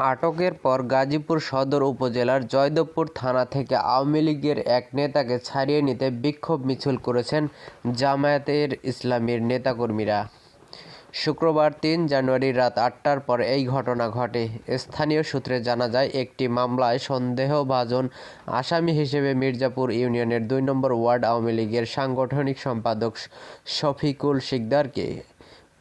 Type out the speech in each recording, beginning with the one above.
আটকের পর গাজীপুর সদর উপজেলার জয়দেবপুর থানা থেকে আওয়ামী লীগের এক নেতাকে ছাড়িয়ে নিতে বিক্ষোভ মিছিল করেছেন জামায়াতে ইসলামীর নেতাকর্মীরা। শুক্রবার ৩ জানুয়ারি রাত ৮টার পর এই ঘটনা ঘটে। স্থানীয় সূত্রে জানা যায়, একটি মামলায় সন্দেহভাজন আসামি হিসেবে মির্জাপুর ইউনিয়নের ২ নম্বর ওয়ার্ড আওয়ামী লীগের সাংগঠনিক সম্পাদক শফিকুল শিকদারকে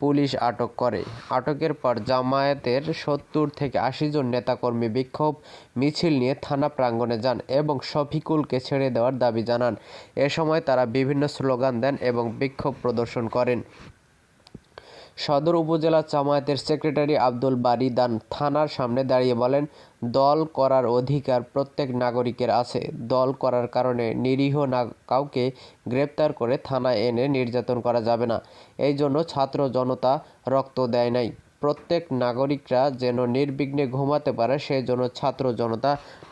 পুলিশ আটক করে। আটকের পর জামায়াতের ৭০ থেকে ৮০ জন নেতাকর্মী বিক্ষোভ মিছিল নিয়ে থানা প্রাঙ্গণে যান এবং শফিকুলকে ছেড়ে দেওয়ার দাবি জানান। এ সময় তারা বিভিন্ন স্লোগান দেন এবং বিক্ষোভ প্রদর্শন করেন। সদর উপজেলা জামায়াতের সেক্রেটারি আব্দুল বারী দান থানার সামনে দাঁড়িয়ে বলেন, দল করার অধিকার প্রত্যেক নাগরিকের আছে। দল করার কারণে নিরীহ কাউকে গ্রেপ্তার করে থানায় এনে নির্যাতন করা যাবে না। এই জন্য ছাত্র জনতা রক্ত দেয় নাই। প্রত্যেক নাগরিকরা যেন নির্বিঘ্নে ঘুমাতে পারে, সেই জন্য ছাত্র জনতা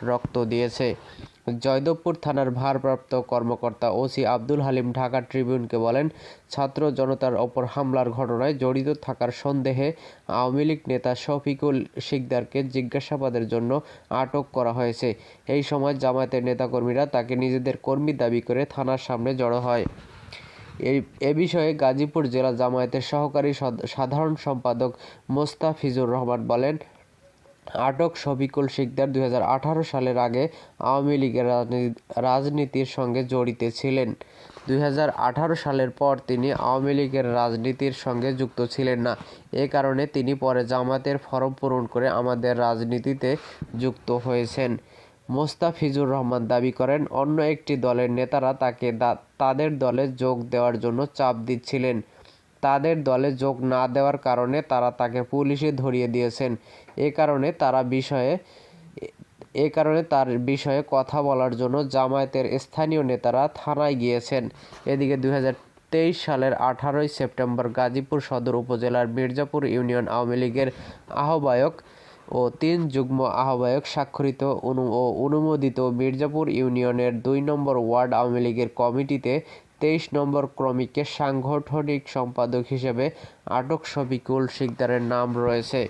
রক্ত দিয়েছে। জয়দেবপুর থানার ভারপ্রাপ্ত কর্মকর্তা ওসি আব্দুল হালিম ঢাকা ট্রিবিউনকে বলেন, ছাত্র জনতার ওপর হামলার ঘটনায় জড়িত থাকার সন্দেহে আওয়ামী লীগ নেতা শফিকুল শিকদারকে জিজ্ঞাসাবাদের জন্য আটক করা হয়েছে। এই সময় জামায়াতের নেতাকর্মীরা তাকে নিজেদের কর্মী দাবি করে থানার সামনে জড়ো হয়। এ বিষয়ে গাজীপুর জেলা জামায়াতের সহকারী সাধারণ সম্পাদক মোস্তাফিজুর রহমান বলেন, আটক শফিকুল শিকদার ২০১৮ সালের আগে আওয়ামী লীগের রাজনীতির সঙ্গে জড়িত ছিলেন। ২০১৮ সালের পর তিনি আওয়ামী লীগের রাজনীতির সঙ্গে যুক্ত ছিলেন না। এ কারণে তিনি পরে জামায়াতের ফরম পূরণ করে আমাদের রাজনীতিতে যুক্ত হয়েছেন। মোস্তাফিজুর রহমান দাবি করেন, অন্য একটি দলের নেতারা তাকে তাদের দলে যোগ দেওয়ার জন্য চাপ দিচ্ছিলেন। তাদের দলে যোগ না দেওয়ার কারণে তারা তাকে পুলিশে ধরিয়ে দিয়েছেন। এ কারণে তার বিষয়ে কথা বলার জন্য জামায়াতের স্থানীয় নেতারা থানায় গিয়েছেন। এদিকে ২০২৩ সালের ১৮ সেপ্টেম্বর গাজীপুর সদর উপজেলার মির্জাপুর ইউনিয়ন আওয়ামী লীগের আহ্বায়ক ও ৩ যুগ্ম আহ্বায়ক স্বাক্ষরিত ও অনুমোদিত মির্জাপুর ইউনিয়নের ২ নম্বর ওয়ার্ড আওয়ামী লীগের কমিটিতে ২৩ নম্বর ক্রমিকের সাংগঠনিক সম্পাদক হিসেবে আটক শফিকুল শিকদারের নাম রয়েছে।